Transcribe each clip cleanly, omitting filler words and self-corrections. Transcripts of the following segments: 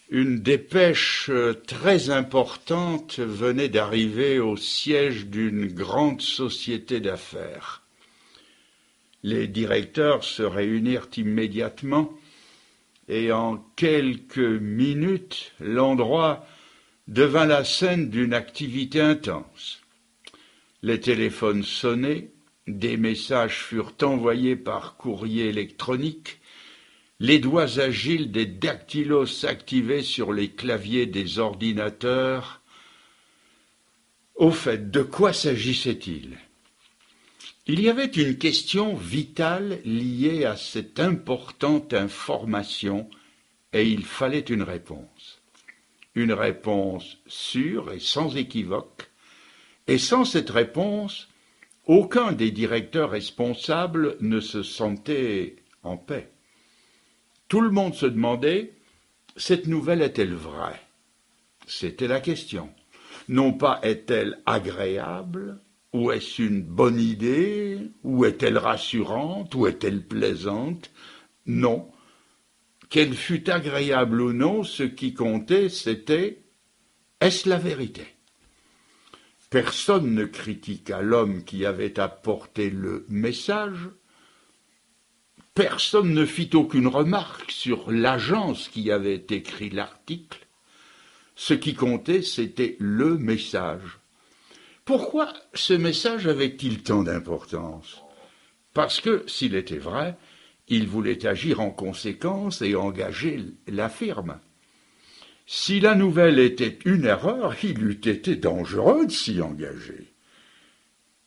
Une dépêche très importante venait d'arriver au siège d'une grande société d'affaires. Les directeurs se réunirent immédiatement et en quelques minutes, l'endroit devint la scène d'une activité intense. Les téléphones sonnaient, des messages furent envoyés par courrier électronique, les doigts agiles des dactylos s'activaient sur les claviers des ordinateurs. Au fait, de quoi s'agissait-il ? Il y avait une question vitale liée à cette importante information et il fallait une réponse. Une réponse sûre et sans équivoque. Et sans cette réponse, aucun des directeurs responsables ne se sentait en paix. Tout le monde se demandait, cette nouvelle est-elle vraie ? C'était la question. Non pas est-elle agréable, ou est-ce une bonne idée, ou est-elle rassurante, ou est-elle plaisante ? Non. Qu'elle fût agréable ou non, ce qui comptait, c'était est-ce la vérité ? Personne ne critiqua l'homme qui avait apporté le message. Personne ne fit aucune remarque sur l'agence qui avait écrit l'article. Ce qui comptait, c'était le message. Pourquoi ce message avait-il tant d'importance ? Parce que, s'il était vrai, il voulait agir en conséquence et engager la firme. Si la nouvelle était une erreur, il eût été dangereux de s'y engager.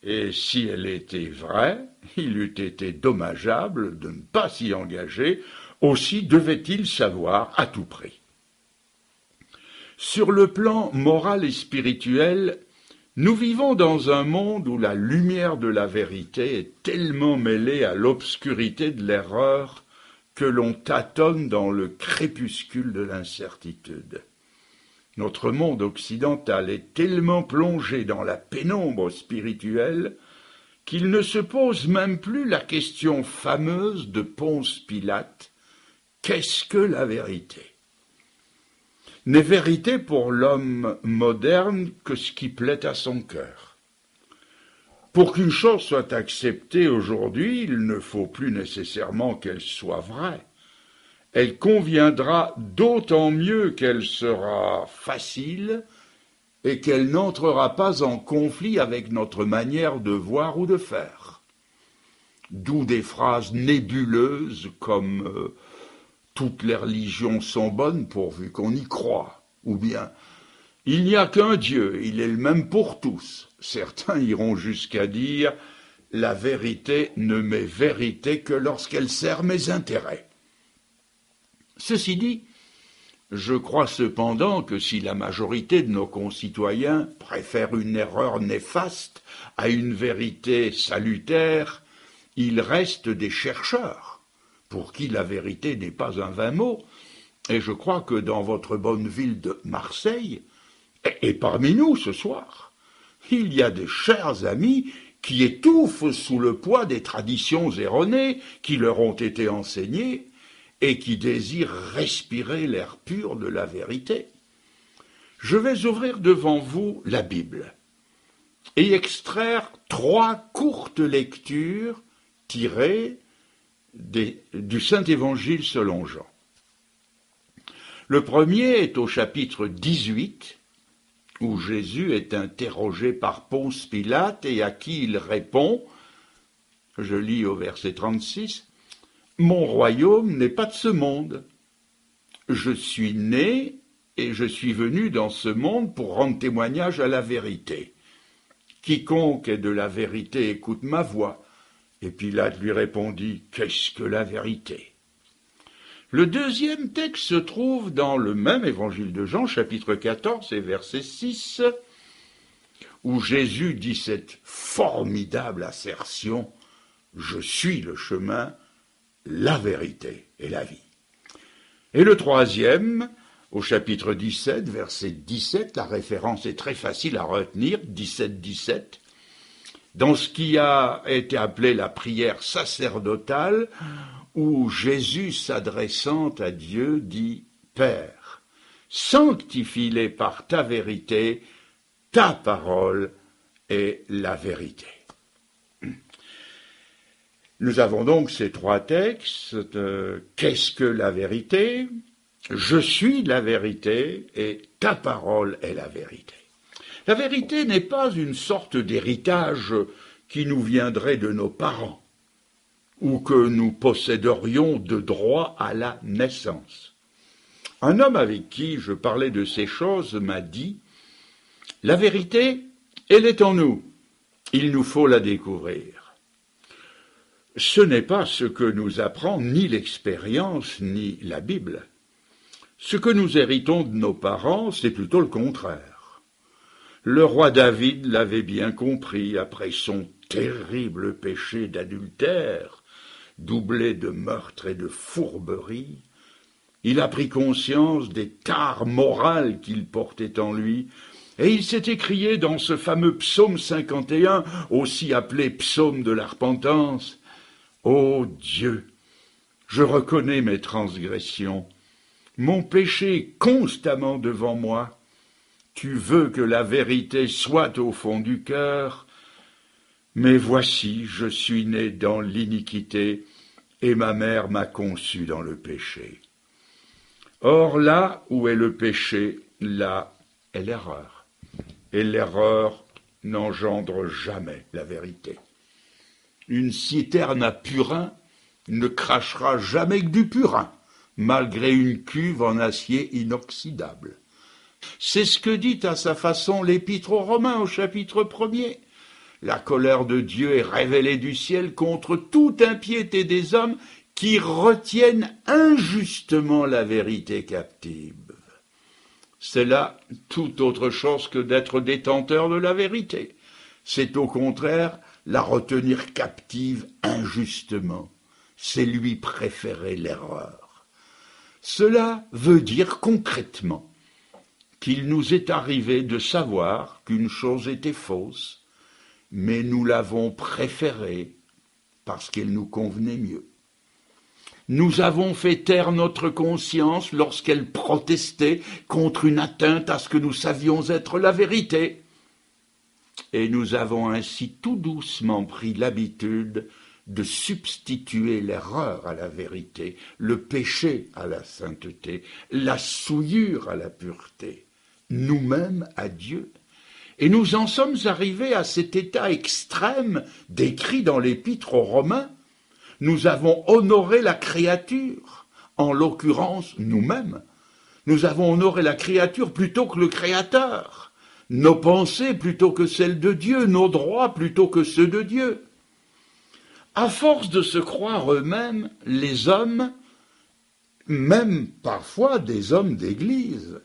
Et si elle était vraie, il eût été dommageable de ne pas s'y engager, aussi devait-il savoir à tout prix. Sur le plan moral et spirituel, nous vivons dans un monde où la lumière de la vérité est tellement mêlée à l'obscurité de l'erreur que l'on tâtonne dans le crépuscule de l'incertitude. Notre monde occidental est tellement plongé dans la pénombre spirituelle qu'il ne se pose même plus la question fameuse de Ponce Pilate « Qu'est-ce que la vérité ?» N'est vérité pour l'homme moderne que ce qui plaît à son cœur. Pour qu'une chose soit acceptée aujourd'hui, il ne faut plus nécessairement qu'elle soit vraie. Elle conviendra d'autant mieux qu'elle sera facile et qu'elle n'entrera pas en conflit avec notre manière de voir ou de faire. D'où des phrases nébuleuses comme toutes les religions sont bonnes pourvu qu'on y croit, ou bien il n'y a qu'un Dieu, il est le même pour tous. Certains iront jusqu'à dire la vérité ne m'est vérité que lorsqu'elle sert mes intérêts. Ceci dit, je crois cependant que si la majorité de nos concitoyens préfèrent une erreur néfaste à une vérité salutaire, il reste des chercheurs pour qui la vérité n'est pas un vain mot, et je crois que dans votre bonne ville de Marseille, et parmi nous ce soir, il y a de chers amis qui étouffent sous le poids des traditions erronées qui leur ont été enseignées et qui désirent respirer l'air pur de la vérité. Je vais ouvrir devant vous la Bible et extraire 3 courtes lectures tirées du Saint-Évangile selon Jean. Le premier est au chapitre 18, où Jésus est interrogé par Ponce Pilate et à qui il répond, je lis au verset 36, « Mon royaume n'est pas de ce monde. Je suis né et je suis venu dans ce monde pour rendre témoignage à la vérité. Quiconque est de la vérité écoute ma voix. » Et Pilate lui répondit, « Qu'est-ce que la vérité ?» Le deuxième texte se trouve dans le même évangile de Jean, chapitre 14 et verset 6, où Jésus dit cette formidable assertion, « Je suis le chemin, la vérité et la vie. » Et le troisième, au chapitre 17, verset 17, la référence est très facile à retenir, 17-17, dans ce qui a été appelé la prière sacerdotale, où Jésus, s'adressant à Dieu, dit « Père, Sanctifie-les par ta vérité, ta parole est la vérité. Nous avons donc ces trois textes. Qu'est-ce que la vérité ? Je suis la vérité et ta parole est la vérité. La vérité n'est pas une sorte d'héritage qui nous viendrait de nos parents ou que nous posséderions de droit à la naissance. Un homme avec qui je parlais de ces choses m'a dit « La vérité, elle est en nous. Il nous faut la découvrir. » Ce n'est pas ce que nous apprend ni l'expérience ni la Bible. Ce que nous héritons de nos parents, c'est plutôt le contraire. Le roi David l'avait bien compris après son terrible péché d'adultère, doublé de meurtre et de fourberie. Il a pris conscience des tares morales qu'il portait en lui, et il s'est écrié dans ce fameux psaume 51, aussi appelé psaume de la repentance, « Ô Dieu, je reconnais mes transgressions, mon péché est constamment devant moi. Tu veux que la vérité soit au fond du cœur, mais voici, je suis né dans l'iniquité, et ma mère m'a conçu dans le péché. Or là où est le péché, là est l'erreur, et l'erreur n'engendre jamais la vérité. Une citerne à purin ne crachera jamais que du purin, malgré une cuve en acier inoxydable. C'est ce que dit à sa façon l'Épître aux Romains au chapitre 1er. La colère de Dieu est révélée du ciel contre toute impiété des hommes qui retiennent injustement la vérité captive. C'est là tout autre chose que d'être détenteur de la vérité. C'est au contraire la retenir captive injustement. C'est lui préférer l'erreur. Cela veut dire concrètement qu'il nous est arrivé de savoir qu'une chose était fausse, mais nous l'avons préférée parce qu'elle nous convenait mieux. Nous avons fait taire notre conscience lorsqu'elle protestait contre une atteinte à ce que nous savions être la vérité. Et nous avons ainsi tout doucement pris l'habitude de substituer l'erreur à la vérité, le péché à la sainteté, la souillure à la pureté, nous-mêmes à Dieu. Et nous en sommes arrivés à cet état extrême décrit dans l'Épître aux Romains. Nous avons honoré la créature, en l'occurrence nous-mêmes. Nous avons honoré la créature plutôt que le Créateur, nos pensées plutôt que celles de Dieu, nos droits plutôt que ceux de Dieu. À force de se croire eux-mêmes, les hommes, même parfois des hommes d'Église,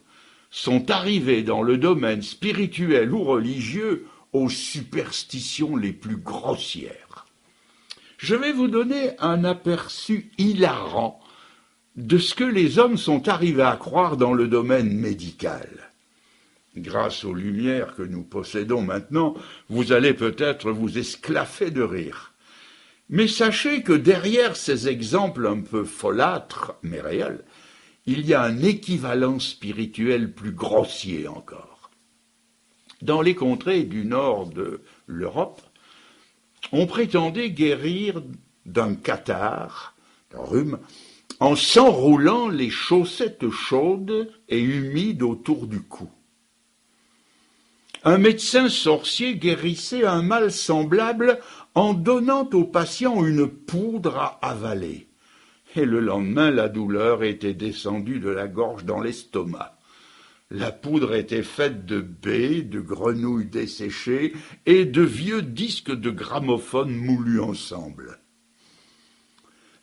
sont arrivés dans le domaine spirituel ou religieux aux superstitions les plus grossières. Je vais vous donner un aperçu hilarant de ce que les hommes sont arrivés à croire dans le domaine médical. Grâce aux lumières que nous possédons maintenant, vous allez peut-être vous esclaffer de rire. Mais sachez que derrière ces exemples un peu folâtres, mais réels, il y a un équivalent spirituel plus grossier encore. Dans les contrées du nord de l'Europe, on prétendait guérir d'un catarrhe, d'un rhume, en s'enroulant les chaussettes chaudes et humides autour du cou. Un médecin sorcier guérissait un mal semblable en donnant au patient une poudre à avaler. Et le lendemain, la douleur était descendue de la gorge dans l'estomac. La poudre était faite de baies, de grenouilles desséchées et de vieux disques de gramophone moulus ensemble.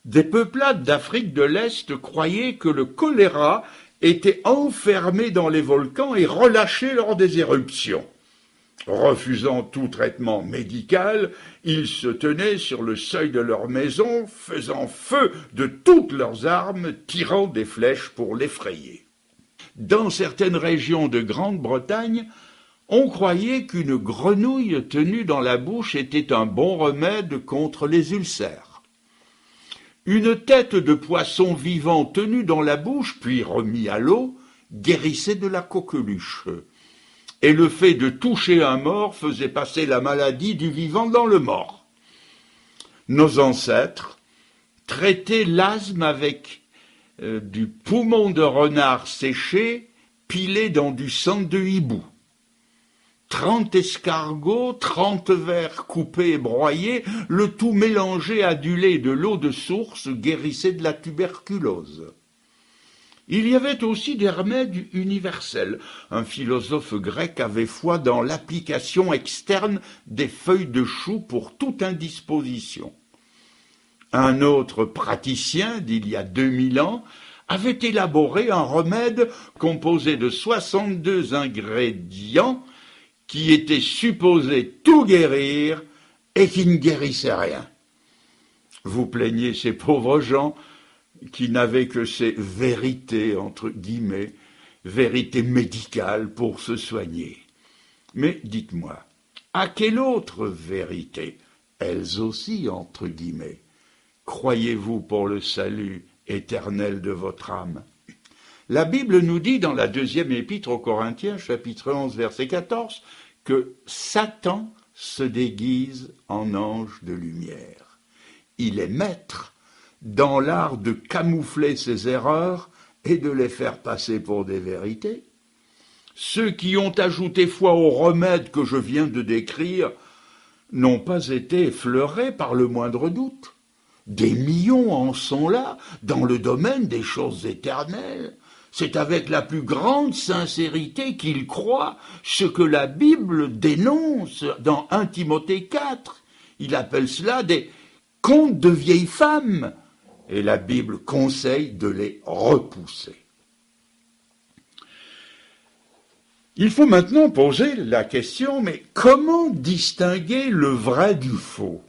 Des peuplades d'Afrique de l'Est croyaient que le choléra était enfermé dans les volcans et relâché lors des éruptions. Refusant tout traitement médical, ils se tenaient sur le seuil de leur maison, faisant feu de toutes leurs armes, tirant des flèches pour l'effrayer. Dans certaines régions de Grande-Bretagne, on croyait qu'une grenouille tenue dans la bouche était un bon remède contre les ulcères. Une tête de poisson vivant tenue dans la bouche, puis remis à l'eau, guérissait de la coqueluche. Et le fait de toucher un mort faisait passer la maladie du vivant dans le mort. Nos ancêtres traitaient l'asthme avec du poumon de renard séché pilé dans du sang de hibou. 30 escargots, 30 vers coupés et broyés, le tout mélangé à du lait et de l'eau de source guérissait de la tuberculose. Il y avait aussi des remèdes universels. Un philosophe grec avait foi dans l'application externe des feuilles de chou pour toute indisposition. Un autre praticien d'il y a 2000 ans avait élaboré un remède composé de 62 ingrédients qui étaient supposés tout guérir et qui ne guérissaient rien. Vous plaignez ces pauvres gens qui n'avaient que ces vérités, entre guillemets, vérités médicales pour se soigner. Mais dites-moi, à quelle autre vérité, elles aussi, entre guillemets, croyez-vous pour le salut éternel de votre âme? La Bible nous dit dans la 2e épître aux Corinthiens, chapitre 11, verset 14, que Satan se déguise en ange de lumière. Il est maître dans l'art de camoufler ses erreurs et de les faire passer pour des vérités. Ceux qui ont ajouté foi au remède que je viens de décrire n'ont pas été effleurés par le moindre doute. Des millions en sont là dans le domaine des choses éternelles. C'est avec la plus grande sincérité qu'ils croient ce que la Bible dénonce dans 1 Timothée 4. Il appelle cela des contes de vieilles femmes. Et la Bible conseille de les repousser. Il faut maintenant poser la question, mais comment distinguer le vrai du faux?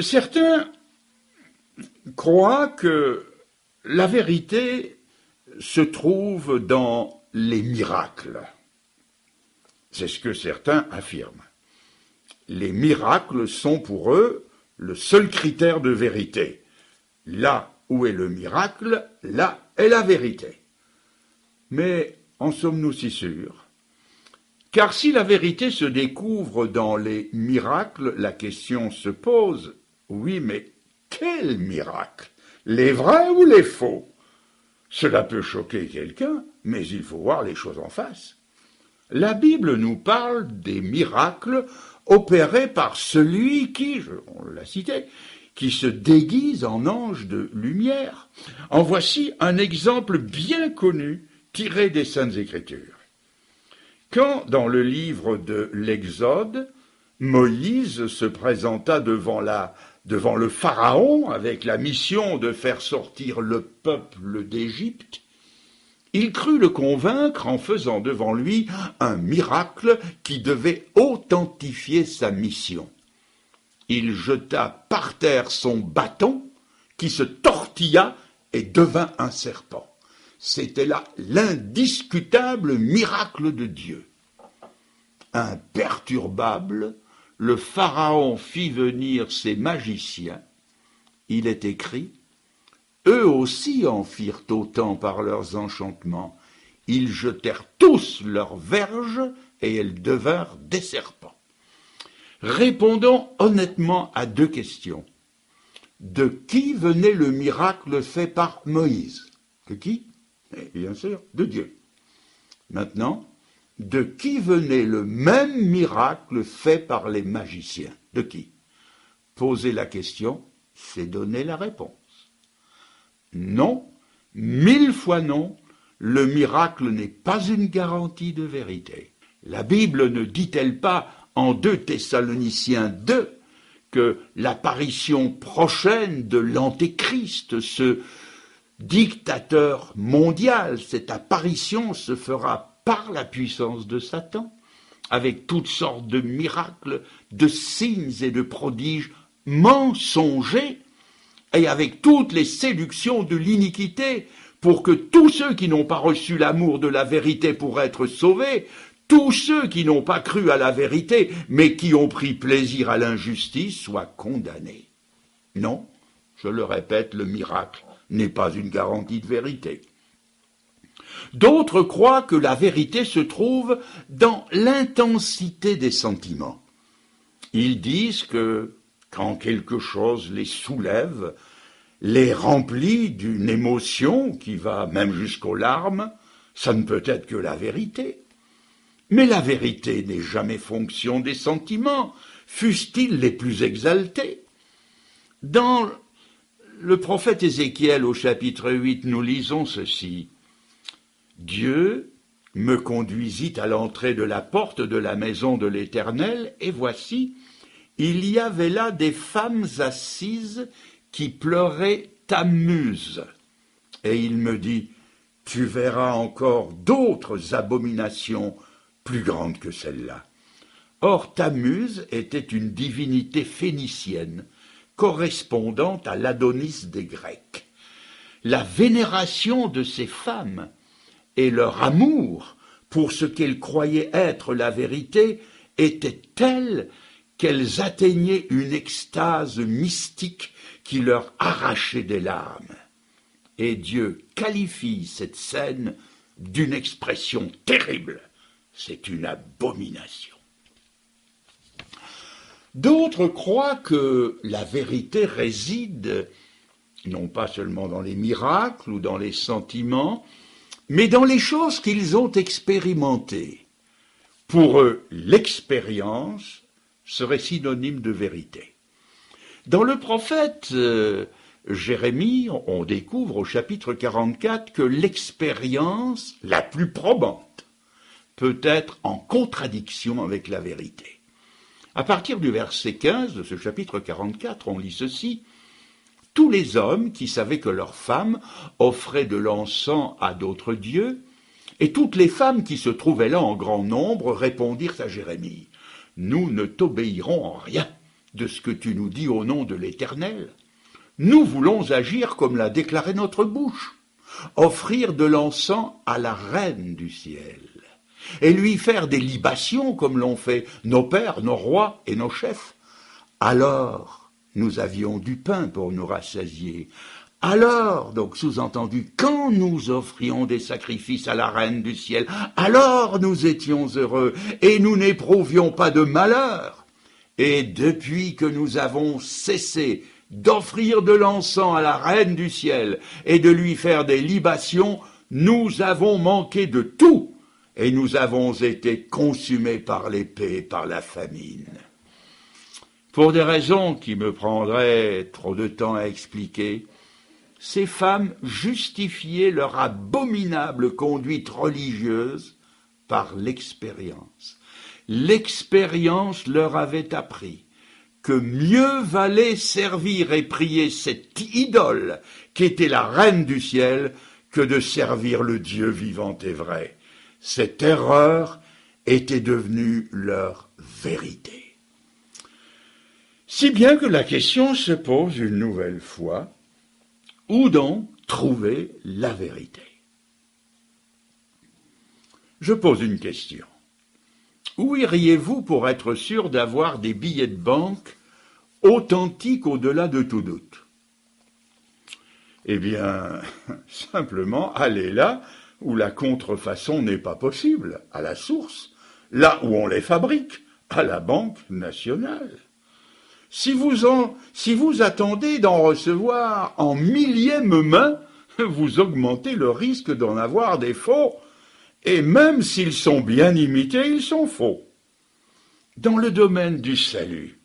Certains croient que la vérité se trouve dans les miracles. C'est ce que certains affirment. Les miracles sont pour eux le seul critère de vérité. Là où est le miracle, là est la vérité. Mais en sommes-nous si sûrs? Car si la vérité se découvre dans les miracles, la question se pose, oui, mais quels miracles? Les vrais ou les faux? Cela peut choquer quelqu'un, mais il faut voir les choses en face. La Bible nous parle des miracles opérés par celui qui, on l'a cité, qui se déguise en ange de lumière. En voici un exemple bien connu tiré des Saintes Écritures. Quand, dans le livre de l'Exode, Moïse se présenta devant le Pharaon avec la mission de faire sortir le peuple d'Égypte, il crut le convaincre en faisant devant lui un miracle qui devait authentifier sa mission. Il jeta par terre son bâton qui se tortilla et devint un serpent. C'était là l'indiscutable miracle de Dieu. Imperturbable, le Pharaon fit venir ses magiciens. Il est écrit: eux aussi en firent autant par leurs enchantements. Ils jetèrent tous leurs verges et elles devinrent des serpents. Répondons honnêtement à 2 questions. De qui venait le miracle fait par Moïse? De qui? Bien sûr, de Dieu. Maintenant, de qui venait le même miracle fait par les magiciens? De qui? Poser la question, c'est donner la réponse. Non, 1000 fois non, le miracle n'est pas une garantie de vérité. La Bible ne dit-elle pas en 2 Thessaloniciens 2 que l'apparition prochaine de l'Antéchrist, ce dictateur mondial, cette apparition se fera par la puissance de Satan, avec toutes sortes de miracles, de signes et de prodiges mensongers, et avec toutes les séductions de l'iniquité, pour que tous ceux qui n'ont pas reçu l'amour de la vérité pour être sauvés, tous ceux qui n'ont pas cru à la vérité, mais qui ont pris plaisir à l'injustice, soient condamnés. Non, je le répète, le miracle n'est pas une garantie de vérité. D'autres croient que la vérité se trouve dans l'intensité des sentiments. Ils disent que quand quelque chose les soulève, les remplit d'une émotion qui va même jusqu'aux larmes, ça ne peut être que la vérité. Mais la vérité n'est jamais fonction des sentiments, fussent-ils les plus exaltés. Dans le prophète Ézéchiel au chapitre 8, nous lisons ceci. « Dieu me conduisit à l'entrée de la porte de la maison de l'Éternel, et voici, il y avait là des femmes assises qui pleuraient Tammuz. Et il me dit, tu verras encore d'autres abominations plus grandes que celle-là. » Or, Tammuz était une divinité phénicienne, correspondant à l'Adonis des Grecs. La vénération de ces femmes et leur amour pour ce qu'elles croyaient être la vérité était telle qu'elles atteignaient une extase mystique qui leur arrachait des larmes. Et Dieu qualifie cette scène d'une expression terrible. C'est une abomination. D'autres croient que la vérité réside non pas seulement dans les miracles ou dans les sentiments, mais dans les choses qu'ils ont expérimentées. Pour eux, l'expérience serait synonyme de vérité. Dans le prophète Jérémie, on découvre au chapitre 44 que l'expérience la plus probante peut être en contradiction avec la vérité. À partir du verset 15 de ce chapitre 44, on lit ceci. « Tous les hommes qui savaient que leurs femmes offraient de l'encens à d'autres dieux, et toutes les femmes qui se trouvaient là en grand nombre répondirent à Jérémie. « Nous ne t'obéirons en rien de ce que tu nous dis au nom de l'Éternel. Nous voulons agir comme l'a déclaré notre bouche, offrir de l'encens à la reine du ciel, et lui faire des libations comme l'ont fait nos pères, nos rois et nos chefs. Alors nous avions du pain pour nous rassasier. Alors, donc sous-entendu, quand nous offrions des sacrifices à la reine du ciel, alors nous étions heureux et nous n'éprouvions pas de malheur. Et depuis que nous avons cessé d'offrir de l'encens à la reine du ciel et de lui faire des libations, nous avons manqué de tout et nous avons été consumés par l'épée et par la famine. » Pour des raisons qui me prendraient trop de temps à expliquer, ces femmes justifiaient leur abominable conduite religieuse par l'expérience. L'expérience leur avait appris que mieux valait servir et prier cette idole qu'était la reine du ciel que de servir le Dieu vivant et vrai. Cette erreur était devenue leur vérité. Si bien que la question se pose une nouvelle fois, où donc trouver la vérité? Je pose une question. Où iriez-vous pour être sûr d'avoir des billets de banque authentiques au-delà de tout doute? Eh bien, simplement, allez là où la contrefaçon n'est pas possible, à la source, là où on les fabrique, à la Banque nationale. Si vous attendez d'en recevoir en millième main, vous augmentez le risque d'en avoir des faux, et même s'ils sont bien imités, ils sont faux. Dans le domaine du salut,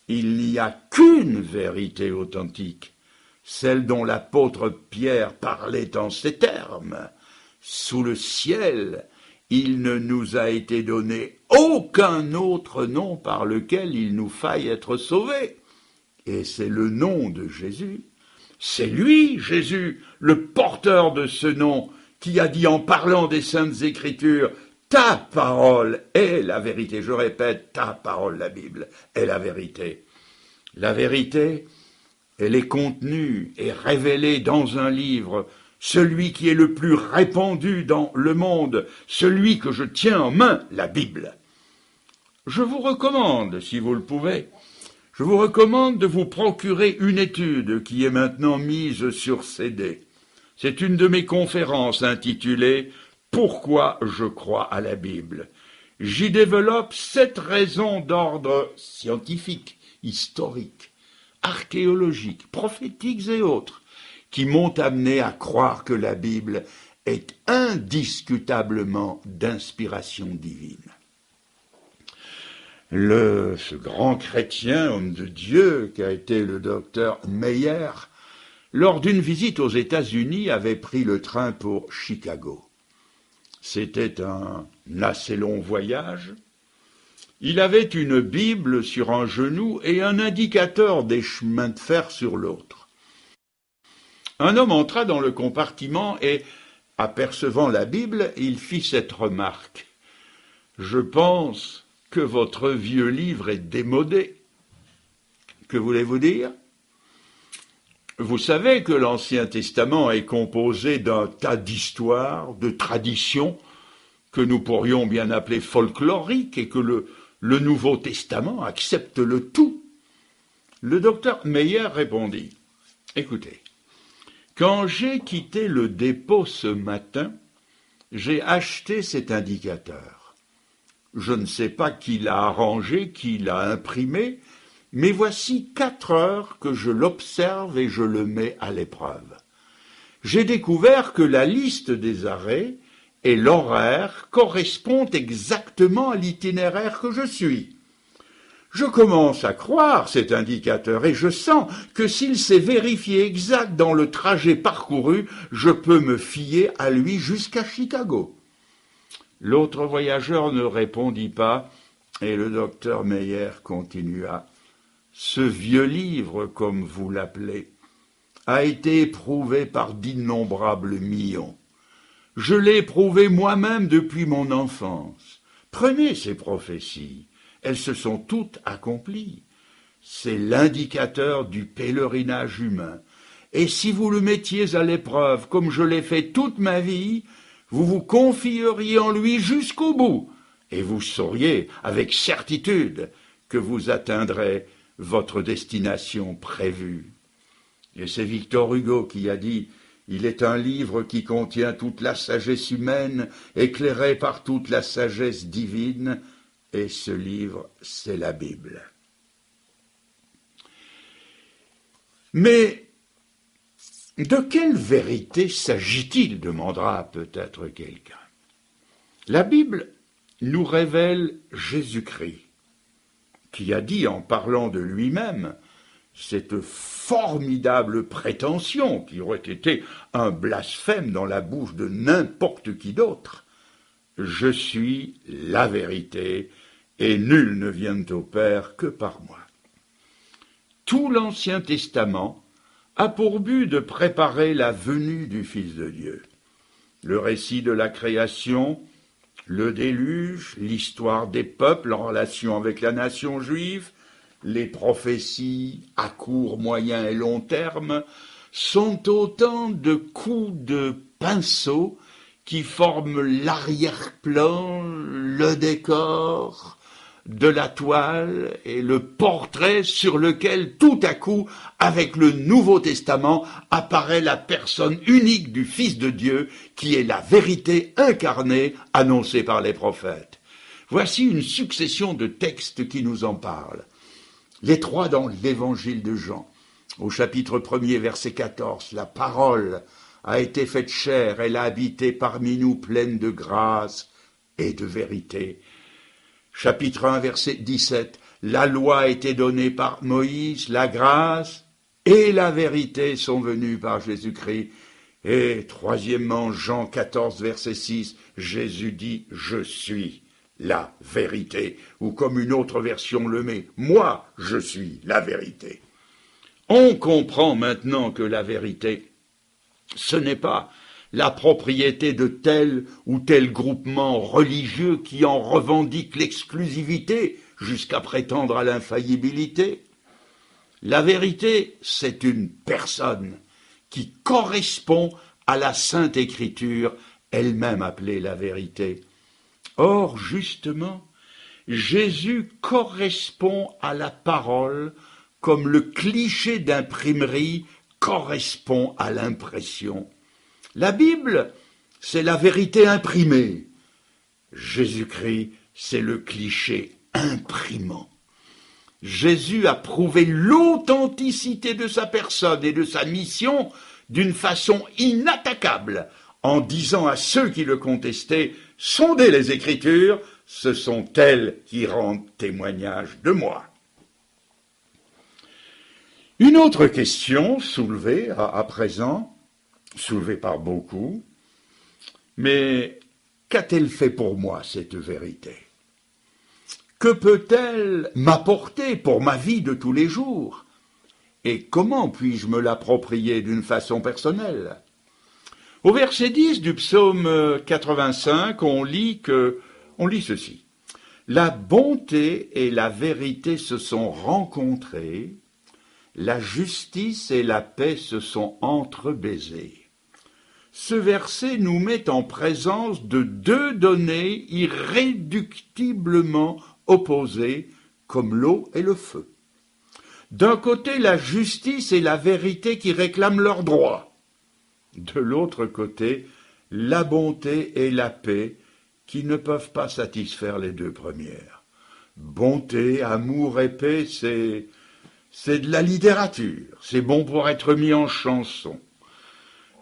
il n'y a qu'une vérité authentique, celle dont l'apôtre Pierre parlait en ces termes. Sous le ciel, il ne nous a été donné aucun autre nom par lequel il nous faille être sauvés. Et c'est le nom de Jésus. C'est lui, Jésus, le porteur de ce nom, qui a dit en parlant des Saintes Écritures, « Ta parole est la vérité ». Je répète, ta parole, la Bible, est la vérité. La vérité, elle est contenue et révélée dans un livre, celui qui est le plus répandu dans le monde, celui que je tiens en main, la Bible. Je vous recommande, si vous le pouvez, Je vous recommande de vous procurer une étude qui est maintenant mise sur CD. C'est une de mes conférences intitulée « Pourquoi je crois à la Bible ». J'y développe 7 raisons d'ordre scientifique, historique, archéologique, prophétiques et autres, qui m'ont amené à croire que la Bible est indiscutablement d'inspiration divine. Ce grand chrétien, homme de Dieu, qui a été le docteur Meyer, lors d'une visite aux États-Unis, avait pris le train pour Chicago. C'était un assez long voyage. Il avait une Bible sur un genou et un indicateur des chemins de fer sur l'autre. Un homme entra dans le compartiment et, apercevant la Bible, il fit cette remarque. « Je pense que votre vieux livre est démodé. » Que voulez-vous dire ? Vous savez que l'Ancien Testament est composé d'un tas d'histoires, de traditions, que nous pourrions bien appeler folkloriques, et que le Nouveau Testament accepte le tout. Le docteur Meyer répondit, « Écoutez, quand j'ai quitté le dépôt ce matin, j'ai acheté cet indicateur. Je ne sais pas qui l'a arrangé, qui l'a imprimé, mais voici 4 heures que je l'observe et je le mets à l'épreuve. J'ai découvert que la liste des arrêts et l'horaire correspondent exactement à l'itinéraire que je suis. Je commence à croire cet indicateur et je sens que s'il s'est vérifié exact dans le trajet parcouru, je peux me fier à lui jusqu'à Chicago. » L'autre voyageur ne répondit pas et le docteur Meyer continua. « Ce vieux livre, comme vous l'appelez, a été éprouvé par d'innombrables millions. Je l'ai éprouvé moi-même depuis mon enfance. Prenez ces prophéties, elles se sont toutes accomplies. C'est l'indicateur du pèlerinage humain. Et si vous le mettiez à l'épreuve, comme je l'ai fait toute ma vie, vous vous confieriez en lui jusqu'au bout, et vous sauriez avec certitude que vous atteindrez votre destination prévue. » Et c'est Victor Hugo qui a dit « Il est un livre qui contient toute la sagesse humaine, éclairée par toute la sagesse divine, et ce livre, c'est la Bible. » Mais de quelle vérité s'agit-il, demandera peut-être quelqu'un. La Bible nous révèle Jésus-Christ, qui a dit en parlant de lui-même cette formidable prétention qui aurait été un blasphème dans la bouche de n'importe qui d'autre. « Je suis la vérité, et nul ne vient au Père que par moi. » Tout l'Ancien Testament a pour but de préparer la venue du Fils de Dieu. Le récit de la création, le déluge, l'histoire des peuples en relation avec la nation juive, les prophéties à court, moyen et long terme sont autant de coups de pinceau qui forment l'arrière-plan, le décor de la toile et le portrait sur lequel tout à coup, avec le Nouveau Testament, apparaît la personne unique du Fils de Dieu qui est la vérité incarnée annoncée par les prophètes. Voici une succession de textes qui nous en parlent. Les 3 dans l'évangile de Jean. Au chapitre 1er, verset 14, la parole a été faite chair, elle a habité parmi nous pleine de grâce et de vérité. Chapitre 1, verset 17, la loi a été donnée par Moïse, la grâce et la vérité sont venues par Jésus-Christ. Et troisièmement, Jean 14, verset 6, Jésus dit « Je suis la vérité », ou comme une autre version le met, « Moi, je suis la vérité ». On comprend maintenant que la vérité, ce n'est pas la propriété de tel ou tel groupement religieux qui en revendique l'exclusivité jusqu'à prétendre à l'infaillibilité. La vérité, c'est une personne qui correspond à la Sainte Écriture, elle-même appelée la vérité. Or, justement, Jésus correspond à la parole comme le cliché d'imprimerie correspond à l'impression. La Bible, c'est la vérité imprimée. Jésus-Christ, c'est le cliché imprimant. Jésus a prouvé l'authenticité de sa personne et de sa mission d'une façon inattaquable, en disant à ceux qui le contestaient « Sondez les Écritures, ce sont elles qui rendent témoignage de moi ». Une autre question soulevée à présent, soulevée par beaucoup, mais qu'a-t-elle fait pour moi, cette vérité ? Que peut-elle m'apporter pour ma vie de tous les jours ? Et comment puis-je me l'approprier d'une façon personnelle ? Au verset 10 du psaume 85, on lit ceci. « La bonté et la vérité se sont rencontrées, la justice et la paix se sont entrebaisées. » Ce verset nous met en présence de deux données irréductiblement opposées comme l'eau et le feu. D'un côté, la justice et la vérité qui réclament leurs droits. De l'autre côté, la bonté et la paix qui ne peuvent pas satisfaire les deux premières. Bonté, amour et paix, c'est de la littérature. C'est bon pour être mis en chanson.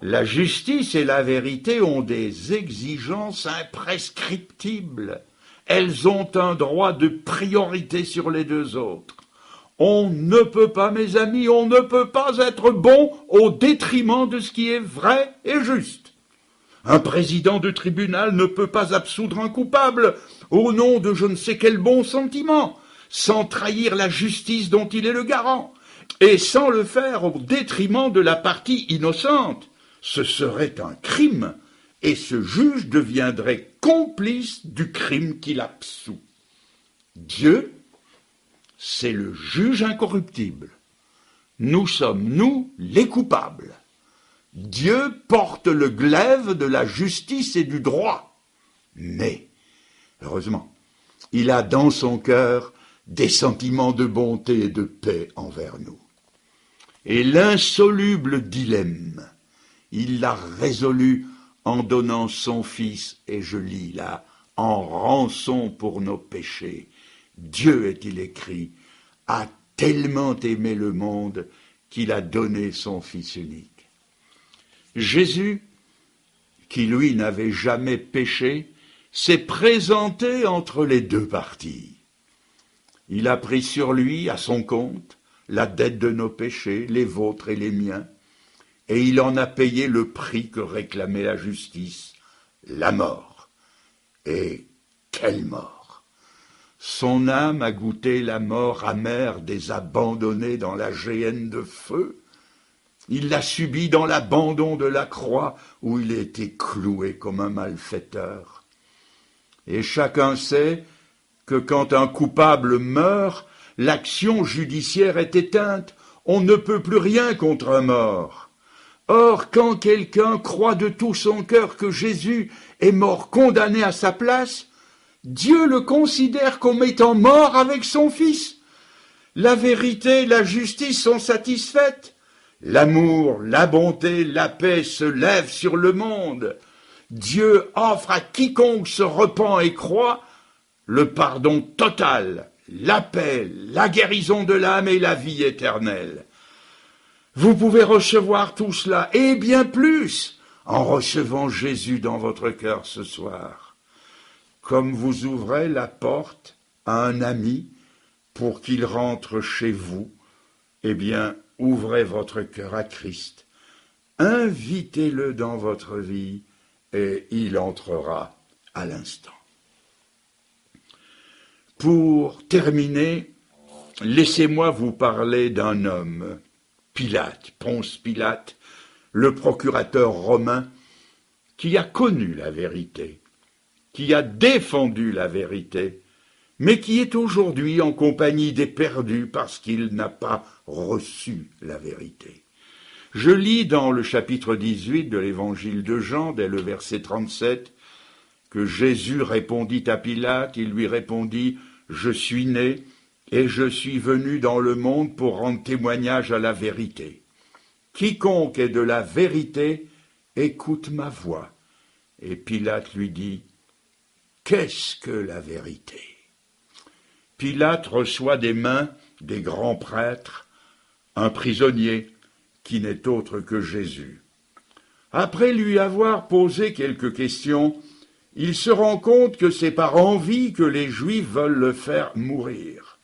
La justice et la vérité ont des exigences imprescriptibles. Elles ont un droit de priorité sur les deux autres. On ne peut pas, mes amis, on ne peut pas être bon au détriment de ce qui est vrai et juste. Un président de tribunal ne peut pas absoudre un coupable au nom de je ne sais quel bon sentiment, sans trahir la justice dont il est le garant, et sans le faire au détriment de la partie innocente. Ce serait un crime, et ce juge deviendrait complice du crime qu'il absout. Dieu, c'est le juge incorruptible. Nous sommes, nous, les coupables. Dieu porte le glaive de la justice et du droit. Mais, heureusement, il a dans son cœur des sentiments de bonté et de paix envers nous. Et l'insoluble dilemme, il l'a résolu en donnant son Fils, et je lis là, en rançon pour nos péchés. Dieu, est-il écrit, a tellement aimé le monde qu'il a donné son Fils unique. Jésus, qui lui n'avait jamais péché, s'est présenté entre les deux parties. Il a pris sur lui, à son compte, la dette de nos péchés, les vôtres et les miens, et il en a payé le prix que réclamait la justice, la mort. Et quelle mort! Son âme a goûté la mort amère des abandonnés dans la géhenne de feu. Il l'a subi dans l'abandon de la croix où il a été cloué comme un malfaiteur. Et chacun sait que quand un coupable meurt, l'action judiciaire est éteinte. On ne peut plus rien contre un mort. Or, quand quelqu'un croit de tout son cœur que Jésus est mort condamné à sa place, Dieu le considère comme étant mort avec son Fils. La vérité et la justice sont satisfaites. L'amour, la bonté, la paix se lèvent sur le monde. Dieu offre à quiconque se repent et croit le pardon total, la paix, la guérison de l'âme et la vie éternelle. Vous pouvez recevoir tout cela, et bien plus, en recevant Jésus dans votre cœur ce soir. Comme vous ouvrez la porte à un ami pour qu'il rentre chez vous, eh bien, ouvrez votre cœur à Christ. Invitez-le dans votre vie, et il entrera à l'instant. Pour terminer, laissez-moi vous parler d'un homme, Pilate, Ponce Pilate, le procurateur romain, qui a connu la vérité, qui a défendu la vérité, mais qui est aujourd'hui en compagnie des perdus parce qu'il n'a pas reçu la vérité. Je lis dans le chapitre 18 de l'évangile de Jean, dès le verset 37, que Jésus répondit à Pilate, il lui répondit je suis né et je suis venu dans le monde pour rendre témoignage à la vérité. Quiconque est de la vérité, écoute ma voix. » Et Pilate lui dit, « Qu'est-ce que la vérité ?» Pilate reçoit des mains des grands prêtres un prisonnier qui n'est autre que Jésus. Après lui avoir posé quelques questions, il se rend compte que c'est par envie que les Juifs veulent le faire mourir.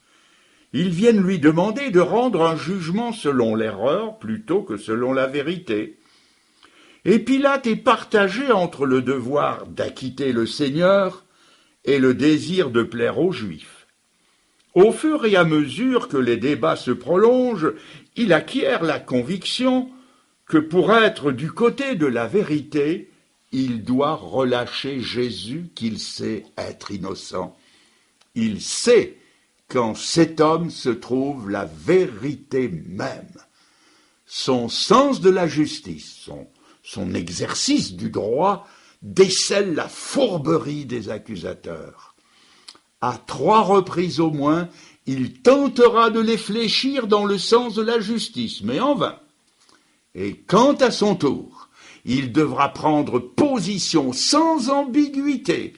Ils viennent lui demander de rendre un jugement selon l'erreur plutôt que selon la vérité. Et Pilate est partagé entre le devoir d'acquitter le Seigneur et le désir de plaire aux Juifs. Au fur et à mesure que les débats se prolongent, il acquiert la conviction que pour être du côté de la vérité, il doit relâcher Jésus qu'il sait être innocent. Il sait qu'en cet homme se trouve la vérité même. Son sens de la justice, son exercice du droit décèle la fourberie des accusateurs. À 3 reprises au moins, il tentera de les fléchir dans le sens de la justice, mais en vain. Et quand à son tour, il devra prendre position sans ambiguïté,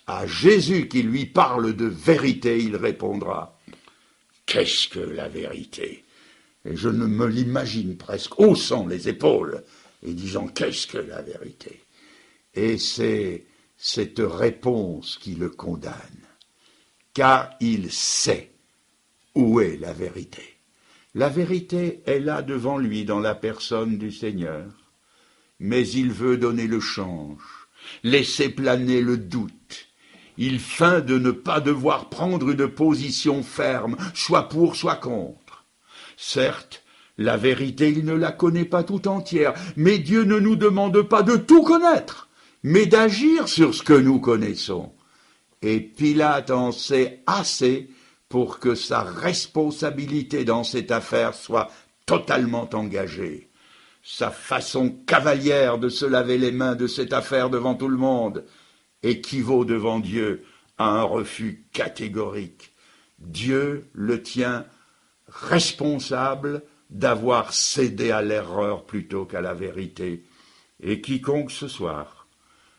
à Jésus qui lui parle de vérité, il répondra « Qu'est-ce que la vérité ?» Et je ne me l'imagine presque haussant les épaules et disant « Qu'est-ce que la vérité ?» Et c'est cette réponse qui le condamne, car il sait où est la vérité. La vérité est là devant lui dans la personne du Seigneur, mais il veut donner le change, laisser planer le doute. Il feint de ne pas devoir prendre une position ferme, soit pour, soit contre. Certes, la vérité, il ne la connaît pas tout entière, mais Dieu ne nous demande pas de tout connaître, mais d'agir sur ce que nous connaissons. Et Pilate en sait assez pour que sa responsabilité dans cette affaire soit totalement engagée. Sa façon cavalière de se laver les mains de cette affaire devant tout le monde équivaut devant Dieu à un refus catégorique. Dieu le tient responsable d'avoir cédé à l'erreur plutôt qu'à la vérité. Et quiconque ce soir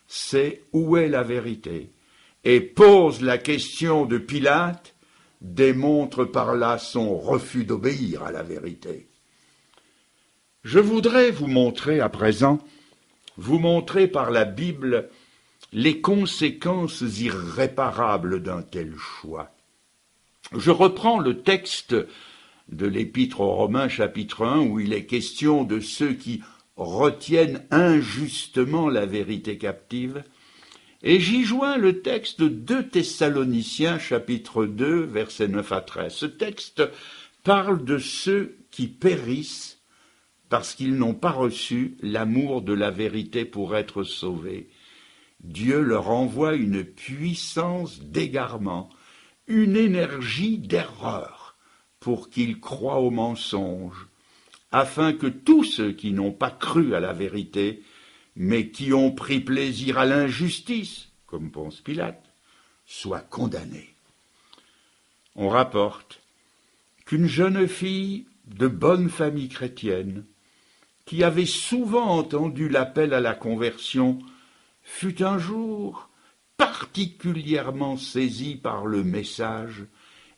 sait où est la vérité et pose la question de Pilate démontre par là son refus d'obéir à la vérité. Je voudrais vous montrer à présent, par la Bible les conséquences irréparables d'un tel choix. Je reprends le texte de l'Épître aux Romains, chapitre 1, où il est question de ceux qui retiennent injustement la vérité captive, et j'y joins le texte de 2 Thessaloniciens, chapitre 2, versets 9 à 13. Ce texte parle de ceux qui périssent parce qu'ils n'ont pas reçu l'amour de la vérité pour être sauvés. Dieu leur envoie une puissance d'égarement, une énergie d'erreur, pour qu'ils croient au mensonge, afin que tous ceux qui n'ont pas cru à la vérité, mais qui ont pris plaisir à l'injustice, comme pense Pilate, soient condamnés. On rapporte qu'une jeune fille de bonne famille chrétienne, qui avait souvent entendu l'appel à la conversion, fut un jour particulièrement saisie par le message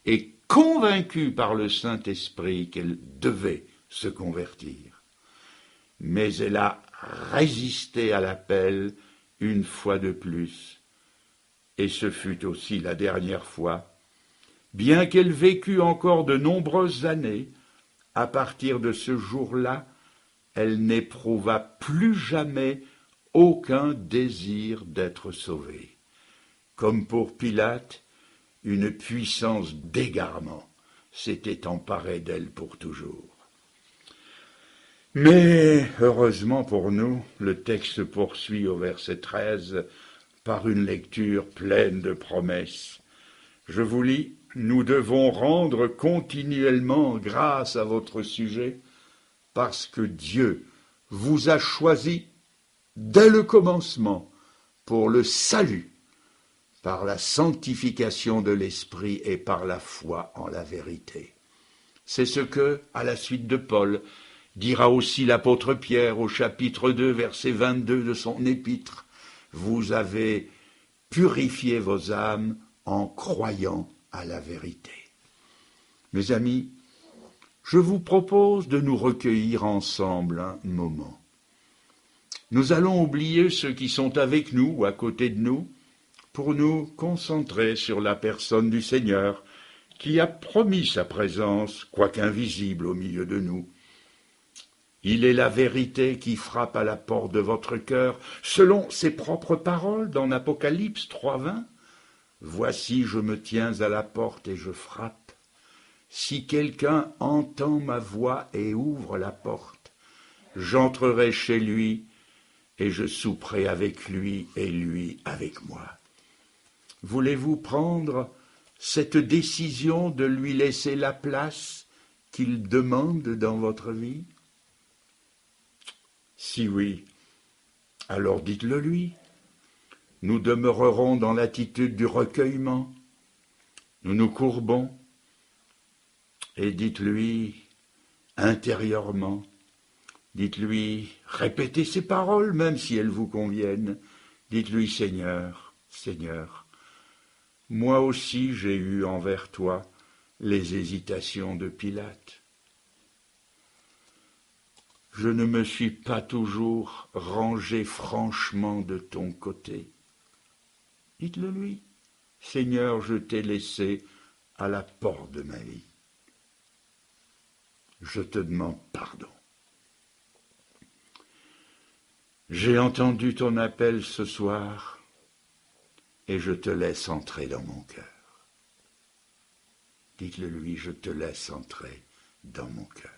et convaincue par le Saint-Esprit qu'elle devait se convertir. Mais elle a résisté à l'appel une fois de plus, et ce fut aussi la dernière fois, bien qu'elle vécût encore de nombreuses années. À partir de ce jour-là, elle n'éprouva plus jamais aucun désir d'être sauvée. Comme pour Pilate, une puissance d'égarement s'était emparée d'elle pour toujours. Mais, heureusement pour nous, le texte poursuit au verset 13 par une lecture pleine de promesses. Je vous lis, « Nous devons rendre continuellement grâce à votre sujet, parce que Dieu vous a choisi dès le commencement pour le salut, par la sanctification de l'Esprit et par la foi en la vérité. C'est ce que, à la suite de Paul, dira aussi l'apôtre Pierre au chapitre 2, verset 22 de son épître. Vous avez purifié vos âmes en croyant à la vérité. Mes amis, je vous propose de nous recueillir ensemble un moment. Nous allons oublier ceux qui sont avec nous ou à côté de nous pour nous concentrer sur la personne du Seigneur qui a promis sa présence, quoique invisible, au milieu de nous. Il est la vérité qui frappe à la porte de votre cœur, selon ses propres paroles dans Apocalypse 3:20. « Voici, je me tiens à la porte et je frappe. Si quelqu'un entend ma voix et ouvre la porte, j'entrerai chez lui et je souperai avec lui et lui avec moi. » Voulez-vous prendre cette décision de lui laisser la place qu'il demande dans votre vie? Si oui, alors dites-le lui. Nous demeurerons dans l'attitude du recueillement. Nous nous courbons et dites-lui intérieurement, dites-lui, répétez ces paroles même si elles vous conviennent. Dites-lui, Seigneur, Seigneur, moi aussi j'ai eu envers toi les hésitations de Pilate. Je ne me suis pas toujours rangé franchement de ton côté. Dites-le lui, Seigneur, je t'ai laissé à la porte de ma vie. Je te demande pardon. J'ai entendu ton appel ce soir et je te laisse entrer dans mon cœur. Dites-le lui, je te laisse entrer dans mon cœur.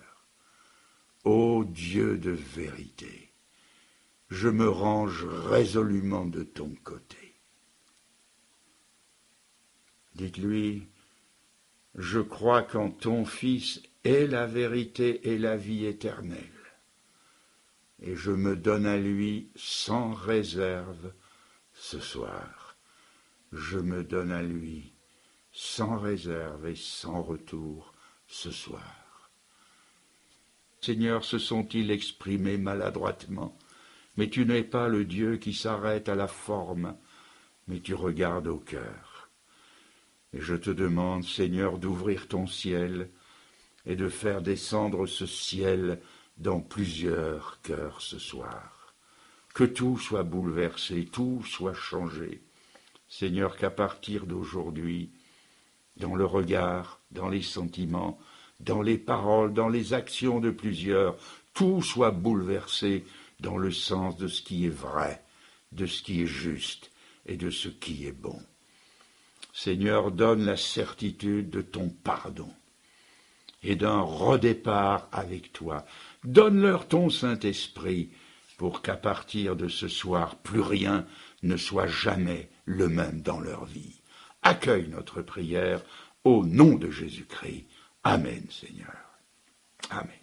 Ô Dieu de vérité, je me range résolument de ton côté. Dites-lui, je crois qu'en ton Fils est la vérité et la vie éternelle, et je me donne à lui sans réserve ce soir. Je me donne à lui sans réserve et sans retour ce soir. Seigneur, se sont-ils exprimés maladroitement, mais tu n'es pas le Dieu qui s'arrête à la forme, mais tu regardes au cœur. Et je te demande, Seigneur, d'ouvrir ton ciel et de faire descendre ce ciel dans plusieurs cœurs ce soir. Que tout soit bouleversé, tout soit changé. Seigneur, qu'à partir d'aujourd'hui, dans le regard, dans les sentiments, dans les paroles, dans les actions de plusieurs, tout soit bouleversé dans le sens de ce qui est vrai, de ce qui est juste et de ce qui est bon. Seigneur, donne la certitude de ton pardon et d'un redépart avec toi. Donne-leur ton Saint-Esprit pour qu'à partir de ce soir, plus rien ne soit jamais le même dans leur vie. Accueille notre prière au nom de Jésus-Christ. Amen, Seigneur. Amen.